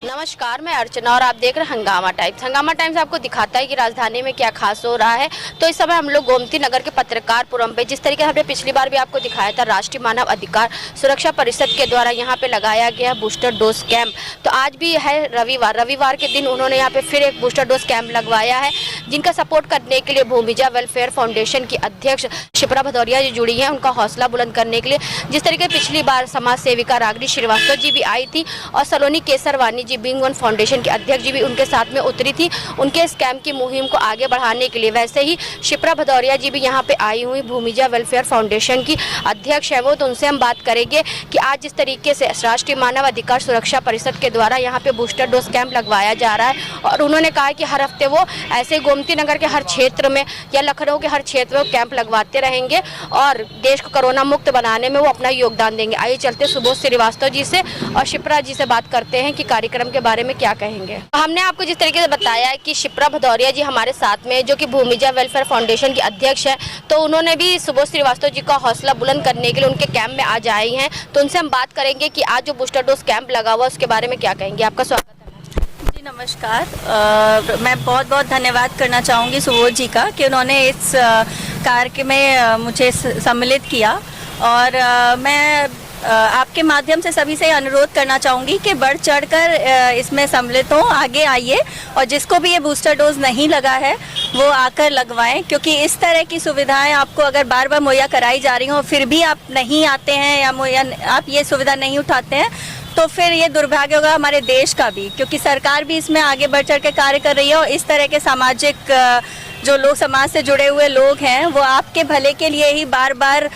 नमस्कार, मैं अर्चना और आप देख रहे हैं हंगामा टाइम्स। हंगामा टाइम्स आपको दिखाता है कि राजधानी में क्या खास हो रहा है। तो इस समय हम लोग गोमती नगर के पत्रकारपुरम पे, जिस तरीके से हमने पिछली बार भी आपको दिखाया था, राष्ट्रीय मानव अधिकार सुरक्षा परिषद के द्वारा यहाँ पे लगाया गया बूस्टर डोज कैंप। तो आज भी है रविवार के दिन उन्होंने यहाँ पे फिर एक बूस्टर डोज कैंप लगवाया है, जिनका सपोर्ट करने के लिए भूमिजा वेलफेयर फाउंडेशन की अध्यक्ष शिप्रा भदौरिया जी जुड़ी है, उनका हौसला बुलंद करने के लिए। जिस तरीके पिछली बार समाज सेविका रागिनी श्रीवास्तव जी भी आई थी और सलोनी केसरवानी बिंग वन फाउंडेशन के अध्यक्ष जी भी उनके साथ में उतरी थी, उनके इस कैंप की मुहिम को आगे बढ़ाने के लिए। वैसे ही शिप्रा भदौरिया जी भी यहाँ पे आई हुई, भूमिजा वेलफेयर फाउंडेशन की अध्यक्ष है वो। तो उनसे हम बात करेंगे कि आज जिस तरीके से राष्ट्रीय मानव अधिकार सुरक्षा परिषद के द्वारा यहाँ पे बूस्टर डोज कैंप लगवाया जा रहा है, और उन्होंने कहा कि हर हफ्ते वो ऐसे गोमती नगर के हर क्षेत्र में या लखनऊ के हर क्षेत्र में कैंप लगवाते रहेंगे और देश को कोरोना मुक्त बनाने में वो अपना योगदान देंगे। आइए चलते सुबोध श्रीवास्तव जी से और शिप्रा जी से बात करते हैं कि कार्यक्रम के बारे में क्या कहेंगे। हमने आपको जिस तरीके से बताया है कि शिप्रा भदौरिया जी हमारे साथ में, जो कि भूमिजा वेलफेयर फाउंडेशन की अध्यक्ष है, तो उन्होंने भी सुबोध श्रीवास्तव जी का हौसला बुलंद करने के लिए उनके कैंप में आज आई हैं। तो उनसे हम बात करेंगे कि आज जो बूस्टर डोज कैंप लगा हुआ उसके बारे में क्या कहेंगे। आपका स्वागत है। जी नमस्कार। मैं बहुत बहुत धन्यवाद करना चाहूँगी सुबोध जी का कि उन्होंने इस कार्य में मुझे सम्मिलित किया, और मैं आपके माध्यम से सभी से अनुरोध करना चाहूँगी कि बढ़ चढ़कर इसमें सम्मिलित हों, आगे आइए, और जिसको भी ये बूस्टर डोज नहीं लगा है वो आकर लगवाएं, क्योंकि इस तरह की सुविधाएं आपको अगर बार बार मुहैया कराई जा रही हों फिर भी आप नहीं आते हैं या आप ये सुविधा नहीं उठाते हैं, तो फिर ये दुर्भाग्य होगा हमारे देश का भी, क्योंकि सरकार भी इसमें आगे बढ़ चढ़ के कार्य कर रही है। और इस तरह के सामाजिक जो लोग समाज से जुड़े हुए लोग हैं वो आपके भले के लिए ही बार बार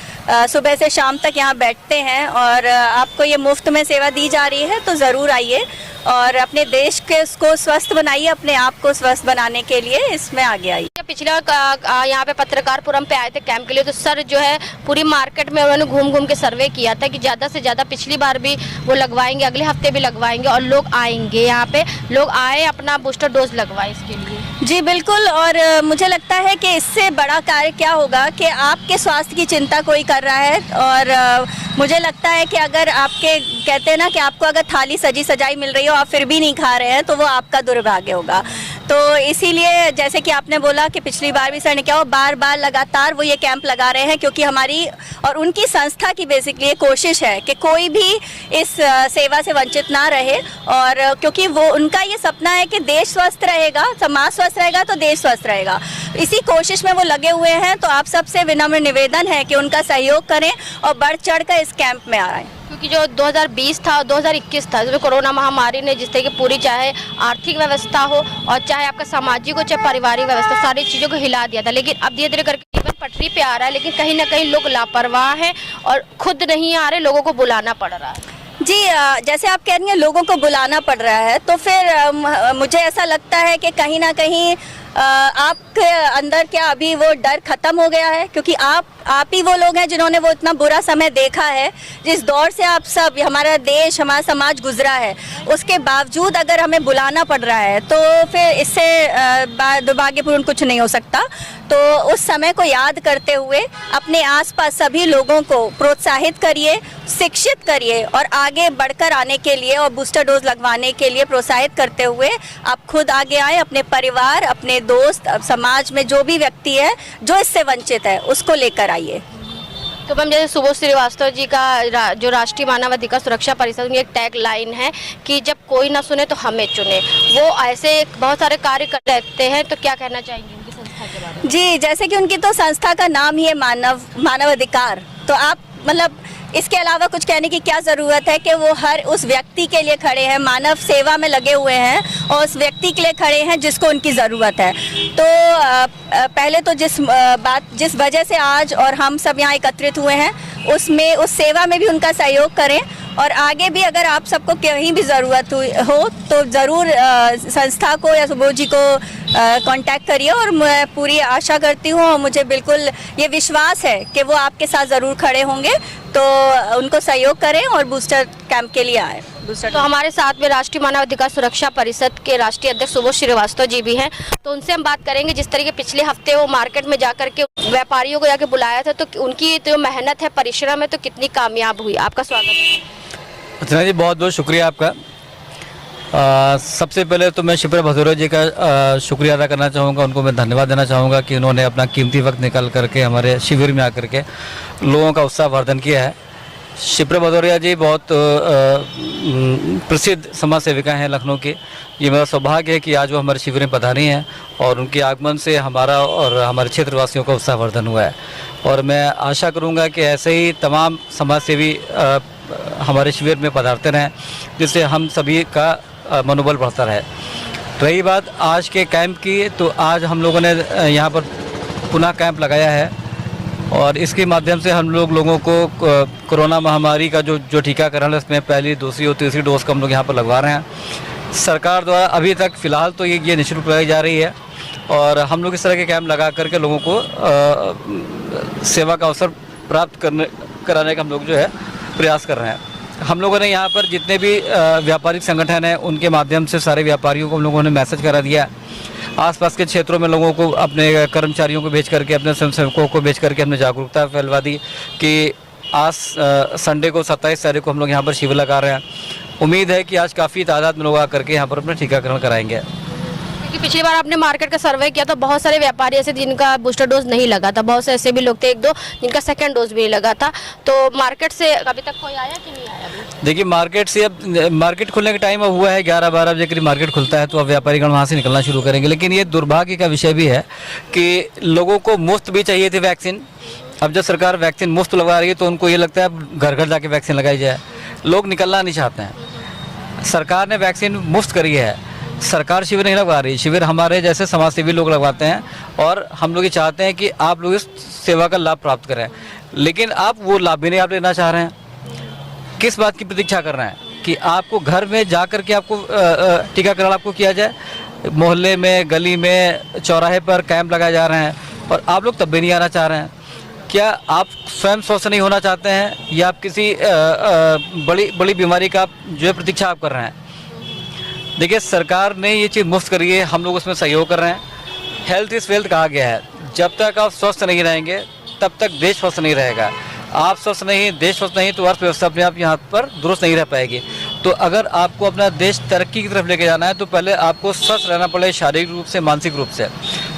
सुबह से शाम तक यहाँ बैठते हैं, और आपको ये मुफ्त में सेवा दी जा रही है। तो ज़रूर आइए और अपने देश के को स्वस्थ बनाइए, अपने आप को स्वस्थ बनाने के लिए इसमें आगे आइए। पिछला यहाँ पे पत्रकारपुरम पे आए थे कैंप के लिए, तो सर जो है पूरी मार्केट में उन्होंने घूम घूम के सर्वे किया था कि ज़्यादा से ज़्यादा पिछली बार भी वो लगवाएंगे, अगले हफ्ते भी लगवाएंगे और लोग आएंगे यहाँ पे, लोग आए अपना बूस्टर डोज लगवाए इसके लिए। जी बिल्कुल, और मुझे लगता है कि इससे बड़ा कार्य क्या होगा कि आपके स्वास्थ्य की चिंता कोई कर रहा है, और मुझे लगता है कि अगर आपके कहते हैं ना कि आपको अगर थाली सजी सजाई मिल रही हो आप फिर भी नहीं खा रहे हैं तो वो आपका दुर्भाग्य होगा। तो इसीलिए जैसे कि आपने बोला कि पिछली बार भी सर ने क्या हो, बार बार लगातार वो ये कैंप लगा रहे हैं, क्योंकि हमारी और उनकी संस्था की बेसिकली कोशिश है कि कोई भी इस सेवा से वंचित ना रहे, और क्योंकि वो उनका ये सपना है कि देश स्वस्थ रहेगा, समाज स्वस्थ रहेगा तो देश स्वस्थ रहेगा। इसी कोशिश में वो लगे हुए हैं। तो आप सबसे विनम्र निवेदन है कि उनका सहयोग करें और बढ़ चढ़ कर इस कैंप में आ रहे हैं, क्योंकि जो 2020 था 2021 था, जो कोरोना महामारी ने जिस तरह की पूरी चाहे आर्थिक व्यवस्था हो और चाहे आपका सामाजिक हो चाहे पारिवारिक व्यवस्था, सारी चीज़ों को हिला दिया था। लेकिन अब धीरे धीरे करके जीवन पटरी पे आ रहा है, लेकिन कहीं ना कहीं लोग लापरवाह हैं और खुद नहीं आ रहे, लोगों को बुलाना पड़ रहा है। जी जैसे आप कह रही हैं लोगों को बुलाना पड़ रहा है, तो फिर मुझे ऐसा लगता है कि कहीं ना कहीं आपके अंदर क्या अभी वो डर खत्म हो गया है, क्योंकि आप ही वो लोग हैं जिन्होंने वो इतना बुरा समय देखा है, जिस दौर से आप सब, हमारा देश, हमारा समाज गुजरा है, उसके बावजूद अगर हमें बुलाना पड़ रहा है तो फिर इससे दुर्भाग्यपूर्ण कुछ नहीं हो सकता। तो उस समय को याद करते हुए अपने आसपास सभी लोगों को प्रोत्साहित करिए, शिक्षित करिए, और आगे बढ़कर आने के लिए और बूस्टर डोज लगवाने के लिए प्रोत्साहित करते हुए आप खुद आगे आए, अपने परिवार, अपने दोस्त, समाज में जो भी व्यक्ति है जो इससे वंचित है उसको लेकर आइए। तो मैम, जैसे सुबोध श्रीवास्तव जी का जो राष्ट्रीय मानव अधिकार सुरक्षा परिषद में एक टैग लाइन है कि जब कोई ना सुने तो हमें चुने, वो ऐसे बहुत सारे कार्य करते हैं, तो क्या कहना चाहेंगे उनकी संस्था के बारे में? जी जैसे कि उनकी तो संस्था का नाम ही है मानव अधिकार, तो आप मतलब इसके अलावा कुछ कहने की क्या ज़रूरत है कि वो हर उस व्यक्ति के लिए खड़े हैं, मानव सेवा में लगे हुए हैं और उस व्यक्ति के लिए खड़े हैं जिसको उनकी ज़रूरत है। तो पहले तो जिस वजह से आज और हम सब यहाँ एकत्रित हुए हैं उसमें, उस सेवा में भी उनका सहयोग करें, और आगे भी अगर आप सबको कहीं भी ज़रूरत हो तो ज़रूर संस्था को या सुबोध जी को कांटेक्ट करिए, और मैं पूरी आशा करती हूँ और मुझे बिल्कुल ये विश्वास है कि वो आपके साथ ज़रूर खड़े होंगे। तो उनको सहयोग करें और बूस्टर कैंप के लिए आए। तो हमारे साथ में राष्ट्रीय मानव अधिकार सुरक्षा परिषद के राष्ट्रीय अध्यक्ष सुबोध श्रीवास्तव जी भी हैं, तो उनसे हम बात करेंगे। जिस तरीके पिछले हफ्ते वो मार्केट में जाकर के व्यापारियों को जाके बुलाया था, तो उनकी जो मेहनत है, परिश्रम है, तो कितनी कामयाब हुई। आपका स्वागत है। अर्चना जी, बहुत बहुत शुक्रिया आपका। सबसे पहले तो मैं शिप्रा भदौरिया जी का शुक्रिया अदा करना चाहूँगा, उनको मैं धन्यवाद देना चाहूँगा कि उन्होंने अपना कीमती वक्त निकाल करके हमारे शिविर में आकर के लोगों का उत्साह वर्धन किया है। शिप्रा भदौरिया जी बहुत प्रसिद्ध समाज सेविका हैं लखनऊ के। ये मेरा सौभाग्य है कि आज वो हमारे शिविर में पधारी हैं और उनके आगमन से हमारा और हमारे क्षेत्रवासियों का उत्साह वर्धन हुआ है। और मैं आशा करूँगा कि ऐसे ही तमाम समाज सेवी हमारे शिविर में पधारते रहें, जिससे हम सभी का मनोबल बढ़ता रहे। रही बात आज के कैंप की, तो आज हम लोगों ने यहाँ पर पुनः कैंप लगाया है और इसके माध्यम से हम लोगों को कोरोना महामारी का जो टीकाकरण है उसमें पहली, दूसरी और तीसरी डोज को हम लोग यहाँ पर लगवा रहे हैं। सरकार द्वारा अभी तक फ़िलहाल तो ये निःशुल्क लगाई जा रही है और हम लोग इस तरह के कैंप लगा करके लोगों को सेवा का अवसर प्राप्त कराने का हम लोग जो है प्रयास कर रहे हैं। हम लोगों ने यहाँ पर जितने भी व्यापारिक संगठन हैं उनके माध्यम से सारे व्यापारियों को हम लोगों ने मैसेज करा दिया। आसपास के क्षेत्रों में लोगों को, अपने कर्मचारियों को भेज करके, अपने स्वयंसेवकों को भेज करके हमने जागरूकता फैलवा दी कि आज संडे को 27 तारीख को हम लोग यहाँ पर शिविर लगा रहे हैं। उम्मीद है कि आज काफ़ी तादाद में लोग आकर के यहाँ पर अपना टीकाकरण कराएंगे। क्योंकि पिछली बार आपने मार्केट का सर्वे किया तो बहुत सारे व्यापारी ऐसे जिनका बूस्टर डोज नहीं लगा था, बहुत से ऐसे भी लोग थे, एक दो जिनका सेकंड डोज भी नहीं लगा था। तो मार्केट से अभी तक कोई आया कि नहीं आया अभी? देखिए, मार्केट से अब मार्केट खुलने का टाइम अब हुआ है, 11-12 बजे करीब मार्केट खुलता है, तो अब व्यापारीगण वहाँ से निकलना शुरू करेंगे। लेकिन ये दुर्भाग्य का विषय भी है कि लोगों को मुफ्त भी चाहिए थी वैक्सीन। अब जब सरकार वैक्सीन मुफ्त लगवा रही है तो उनको ये लगता है अब घर घर जाके वैक्सीन लगाई जाए। लोग निकलना नहीं चाहते हैं। सरकार ने वैक्सीन मुफ्त करी है, सरकार शिविर नहीं लगवा रही। शिविर हमारे जैसे समाजसेवी लोग लगवाते हैं और हम लोग ये चाहते हैं कि आप लोग इस सेवा का लाभ प्राप्त करें। लेकिन आप वो लाभ भी नहीं आप लेना चाह रहे हैं। किस बात की प्रतीक्षा कर रहे हैं कि आपको घर में जा कर के आपको टीकाकरण आपको किया जाए? मोहल्ले में, गली में, चौराहे पर कैंप लगाए जा रहे हैं और आप लोग तब भी नहीं आना चाह रहे हैं। क्या आप स्वयं स्वस्थ नहीं होना चाहते हैं या आप किसी बड़ी बीमारी का जो है प्रतीक्षा आप कर रहे हैं? देखिए, सरकार ने ये चीज़ मुफ्त करी है, हम लोग उसमें सहयोग कर रहे हैं। हेल्थ इज़ वेल्थ कहा गया है। जब तक आप स्वस्थ नहीं रहेंगे तब तक देश स्वस्थ नहीं रहेगा। आप स्वस्थ नहीं, देश स्वस्थ नहीं तो अर्थव्यवस्था अपने आप यहाँ पर दुरुस्त नहीं रह पाएगी। तो अगर आपको अपना देश तरक्की की तरफ लेके जाना है तो पहले आपको स्वस्थ रहना पड़े, शारीरिक रूप से, मानसिक रूप से।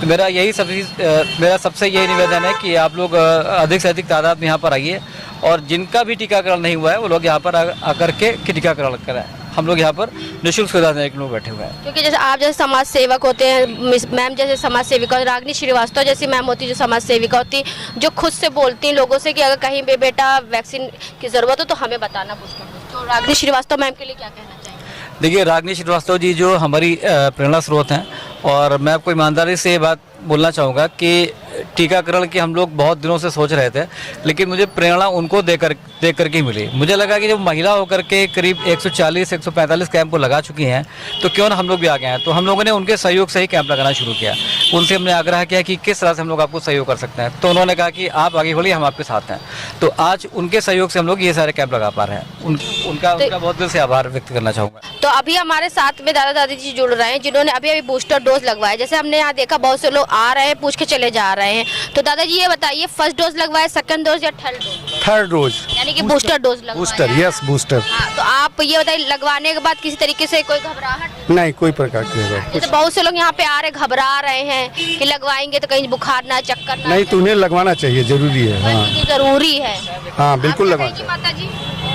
तो मेरा सबसे यही निवेदन है कि आप लोग अधिक से अधिक तादाद में यहाँ पर आइए और जिनका भी टीकाकरण नहीं हुआ है वो लोग यहाँ पर आकर के टीकाकरण कराएं। हम लोग यहाँ पर निःशुल्क सुविधा देने के लोग बैठे हुए हैं। क्योंकि जैसे आप जैसे समाज सेवक होते हैं, मैम जैसे समाज सेविका, रागिनी श्रीवास्तव जैसी मैम होती जो समाज सेविका होती, जो खुद से बोलती हैं लोगों से कि अगर कहीं पे बेटा वैक्सीन की ज़रूरत हो तो हमें बताना बूस्टर डोज। तो रागिनी श्रीवास्तव मैम के लिए क्या कहना चाहिए? देखिए, रागिनी श्रीवास्तव जी जो हमारी प्रेरणा स्रोत हैं और मैं आपको ईमानदारी से ये बात बोलना चाहूँगा कि टीकाकरण की हम लोग बहुत दिनों से सोच रहे थे, लेकिन मुझे प्रेरणा उनको देख करके ही मिली। मुझे लगा कि जब महिला होकर के करीब 140-145 कैंप को लगा चुकी हैं तो क्यों ना हम लोग भी आ गए हैं। तो हम लोगों ने उनके सहयोग से ही कैंप लगाना शुरू किया। उनसे हमने आग्रह किया कि किस तरह से हम लोग आपको सहयोग कर सकते हैं। तो उन्होंने कहा कि आप आगे बढ़िए, हम आपके साथ हैं। तो आज उनके सहयोग से हम लोग ये सारे कैंप लगा पा रहे हैं। उनका बहुत दिल से आभार व्यक्त करना चाहूँगा। तो अभी हमारे साथ में दादा दादी जी जुड़ रहे हैं जिन्होंने अभी बूस्टर डोज लगवाया। जैसे हमने यहाँ देखा बहुत से लोग आ रहे हैं, पूछ के चले जा रहे हैं। तो दादाजी ये बताइए, फर्स्ट डोज लगवाया, सेकंड डोज या थर्ड डोज? थर्ड डोज, यानी कि बूस्टर डोज लगवाया। Booster, yes booster. हाँ, तो आप ये बताइए, लगवाने के बाद किसी तरीके से कोई घबराहट? नहीं, कोई प्रकार की जैसे बहुत से लोग यहाँ पे आ रहे घबरा रहे हैं कि लगवाएंगे तो कहीं बुखार ना, चक्कर ना। नहीं, तो उन्हें लगवाना चाहिए, जरूरी है। हाँ, जरूरी है। हाँ, बिल्कुल लगवाना। माता जी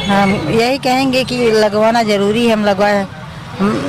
हम यही कहेंगे कि लगवाना जरूरी है। हम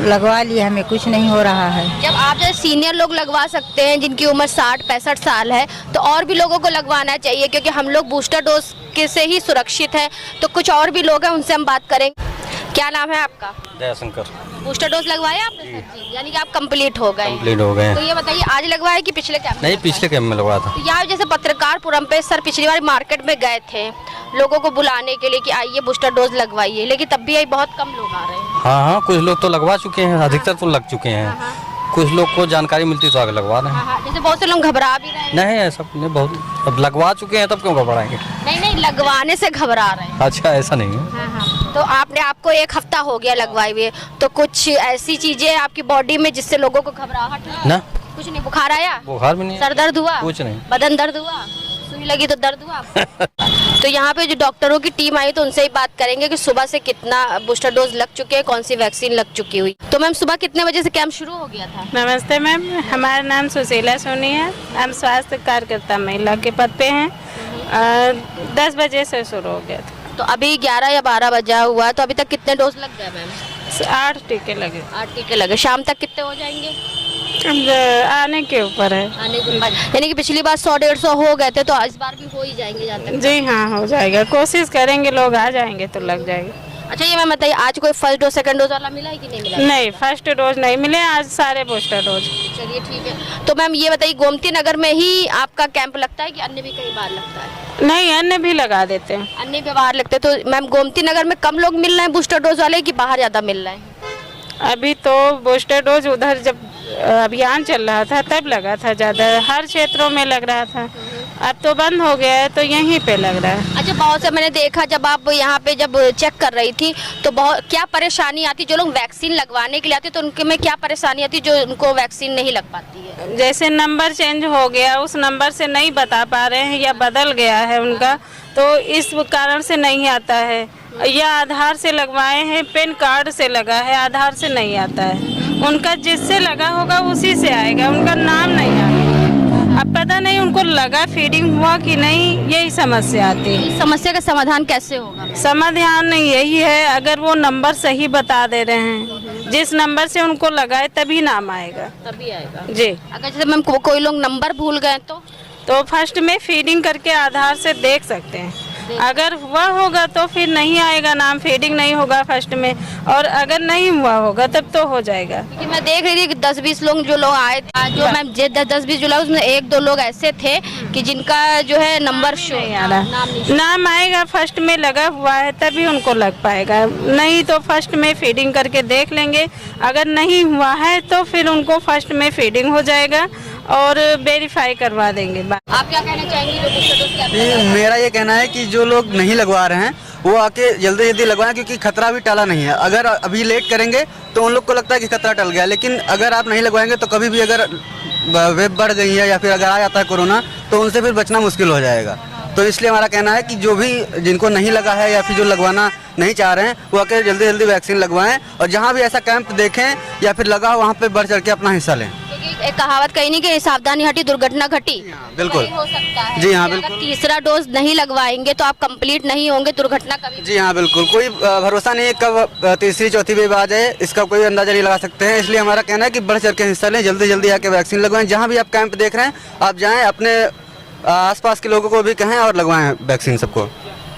लगवा लिए, हमें कुछ नहीं हो रहा है। जब आप जैसे सीनियर लोग लगवा सकते हैं जिनकी उम्र 60-65 साल है, तो और भी लोगों को लगवाना चाहिए, क्योंकि हम लोग बूस्टर डोज के से ही सुरक्षित हैं। तो कुछ और भी लोग हैं, उनसे हम बात करेंगे। क्या नाम है आपका? जयशंकर। बूस्टर डोज लगवाया आपने सर जी? यानी कि आप कंप्लीट हो गए? कंप्लीट हो गए। तो ये बताइए, आज लगवाया कि पिछले कैंप? नहीं, पिछले कैंप में लगवाया था। तो यहाँ जैसे पत्रकार पुरम पे सर पिछली बार मार्केट में गए थे लोगों को बुलाने के लिए कि आइए बूस्टर डोज लगवाइए, लेकिन तब भी बहुत कम लोग आ रहे हैं। हाँ, कुछ लोग तो लगवा चुके हैं, अधिकतर तो लग चुके हैं। कुछ लोग को जानकारी मिलती तो आगे लगवा रहे हैं। जैसे बहुत से लोग घबरा भी रहे हैं। नहीं, ऐसा नहीं, बहुत अब लगवा चुके हैं, तब क्यों घबराएंगे? नहीं, लगवाने से घबरा रहे हैं। अच्छा, ऐसा नहीं है। तो आपको 1 हफ्ता हो गया लगवाए हुए, तो कुछ ऐसी चीजें आपकी बॉडी में जिससे लोगों को घबराहट है? ना, कुछ नहीं। बुखार आया? बुखार भी नहीं, सर दर्द हुआ? कुछ नहीं। बदन दर्द हुआ? सुई लगी तो दर्द हुआ आपको? तो यहाँ पे जो डॉक्टरों की टीम आई तो उनसे ही बात करेंगे कि सुबह से कितना बूस्टर डोज लग चुके हैं, कौन सी वैक्सीन लग चुकी हुई। तो मैम सुबह कितने बजे से कैंप शुरू हो गया था? नमस्ते मैम, हमारा नाम सुशीला सोनी है। हम स्वास्थ्य कार्यकर्ता महिला के पद पे हैं। 10 बजे से शुरू हो गया था। तो अभी 11 या 12 बजा हुआ, तो अभी तक कितने डोज लग गए मैम? 8 टीके लगे। 8 टीके लगे। शाम तक कितने हो जाएंगे? अब आने के ऊपर है। आने के बाद यानी कि पिछली बार 100-150 हो गए थे, तो इस बार भी हो ही जाएंगे जहाँ तक। जी हाँ, हो जाएगा। कोशिश करेंगे, लोग आ जाएंगे तो लग जाएगा। अच्छा ये मैम बताइए, आज कोई फर्स्ट डोज सेकंड डोज वाला मिला है कि नहीं मिला? नहीं, फर्स्ट डोज नहीं मिले, आज सारे बूस्टर डोज। चलिए ठीक है। तो मैम ये बताइए, गोमती नगर में ही आपका कैंप लगता है कि अन्य भी कई बार लगता है? नहीं, अन्य भी लगा देते हैं। अन्य भी बाहर लगते हैं। तो मैम गोमती नगर में कम लोग मिल रहे हैं बूस्टर डोज वाले कि बाहर ज्यादा मिल रहे हैं? अभी तो बूस्टर डोज उधर जब अभियान चल रहा था तब लगा था ज़्यादा, हर क्षेत्रों में लग रहा था। अब तो बंद हो गया है तो यहीं पे लग रहा है। अच्छा, बहुत से मैंने देखा जब आप यहाँ पे जब चेक कर रही थी तो बहुत क्या परेशानी आती, जो लोग वैक्सीन लगवाने के लिए आते तो उनके में क्या परेशानी आती जो उनको वैक्सीन नहीं लग पाती है? जैसे नंबर चेंज हो गया, उस नंबर से नहीं बता पा रहे हैं या बदल गया है उनका, तो इस कारण से नहीं आता है। या आधार से लगवाए हैं, पैन कार्ड से लगा है, आधार से नहीं आता है। उनका जिससे लगा होगा उसी से आएगा, उनका नाम नहीं आएगा। अब पता नहीं उनको लगा फीडिंग हुआ कि नहीं, यही समस्या आती है। इस समस्या का समाधान कैसे होगा? समाधान यही है, अगर वो नंबर सही बता दे रहे हैं, जिस नंबर से उनको लगाए तभी नाम आएगा। तभी आएगा जी। अगर जैसे मैम कोई लोग नंबर भूल गए तो फर्स्ट में फीडिंग करके आधार से देख सकते हैं। अगर हुआ होगा तो फिर नहीं आएगा नाम, फीडिंग नहीं होगा फर्स्ट में, और अगर नहीं हुआ होगा तब तो हो जाएगा। क्योंकि मैं देख रही थी कि 10-20 लोग जो लोग आए थे, जो मैम 10-20 जो लोग, उसमें 1-2 लोग ऐसे थे कि जिनका जो है नंबर शो नहीं आ रहा। नाम आएगा, फर्स्ट में लगा हुआ है तभी उनको लग पाएगा, नहीं तो फर्स्ट में फीडिंग करके देख लेंगे। अगर नहीं हुआ है तो फिर उनको फर्स्ट में फीडिंग हो जाएगा और वेरीफाई करवा देंगे। आप क्या कहना चाहेंगे जो बूस्टर डोज कैंप? मेरा ये कहना है कि जो लोग नहीं लगवा रहे हैं वो आके जल्दी जल्दी लगवाएं, क्योंकि खतरा भी टाला नहीं है। अगर अभी लेट करेंगे तो उन लोग को लगता है कि खतरा टल गया, लेकिन अगर आप नहीं लगवाएंगे तो कभी भी अगर वेब बढ़ गई है या फिर अगर आ जाता है कोरोना तो उनसे फिर बचना मुश्किल हो जाएगा। तो इसलिए हमारा कहना है कि जो भी जिनको नहीं लगा है या फिर जो लगवाना नहीं चाह रहे हैं वो आके जल्दी जल्दी वैक्सीन लगवाएं, और जहाँ भी ऐसा कैंप देखें या फिर लगा हो वहाँ पे बढ़ चढ़ के अपना हिस्सा लें। एक कहावत कही नहीं कि सावधानी हटी दुर्घटना घटी। बिल्कुल हो सकता है। जी हाँ, अगर बिल्कुल। तीसरा डोज नहीं लगवाएंगे तो आप कंप्लीट नहीं होंगे, दुर्घटना कभी। जी हाँ, बिल्कुल। कोई भरोसा नहीं है कब तीसरी चौथी वेव आ जाए, इसका कोई अंदाजा नहीं लगा सकते हैं। इसलिए हमारा कहना है कि बढ़ चढ़ के हिस्सा लें, जल्दी जल्दी आके वैक्सीन लगवाएं। जहाँ भी आप कैंप देख रहे हैं आप जाएं, अपने आसपास के लोगों को भी कहें और लगवाएं वैक्सीन सबको।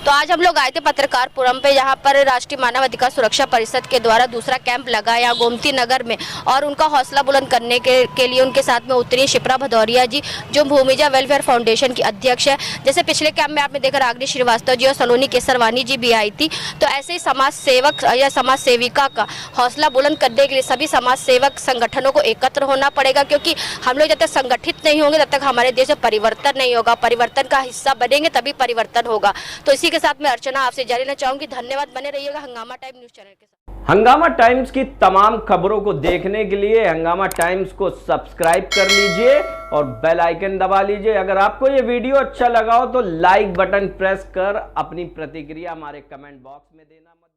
तो आज हम लोग आए थे पत्रकारपुरम पे, यहाँ पर राष्ट्रीय मानव अधिकार सुरक्षा परिषद के द्वारा दूसरा कैंप लगा यहाँ गोमती नगर में, और उनका हौसला बुलंद करने के लिए उनके साथ में उतरी शिप्रा भदौरिया जी, जो भूमिजा वेलफेयर फाउंडेशन की अध्यक्ष है। जैसे पिछले कैंप में आपने देखा रागिनी श्रीवास्तव जी और सलोनी केसरवानी जी भी आई थी। तो ऐसे ही समाज सेवक या समाज सेविका का हौसला बुलंद करने के लिए सभी समाज सेवक संगठनों को एकत्र होना पड़ेगा, क्योंकि हम लोग जब तक संगठित नहीं होंगे तब तक हमारे देश में परिवर्तन नहीं होगा। परिवर्तन का हिस्सा बनेंगे तभी परिवर्तन होगा। तो इसी के साथ में अर्चना आपसे जारी रहना चाहूंगी। धन्यवाद, बने रहिएगा हंगामा टाइम न्यूज चैनल के साथ। हंगामा टाइम्स की तमाम खबरों को देखने के लिए हंगामा टाइम्स को सब्सक्राइब कर लीजिए और बेल आइकन दबा लीजिए। अगर आपको ये वीडियो अच्छा लगा हो तो लाइक बटन प्रेस कर अपनी प्रतिक्रिया हमारे कमेंट बॉक्स में देना मत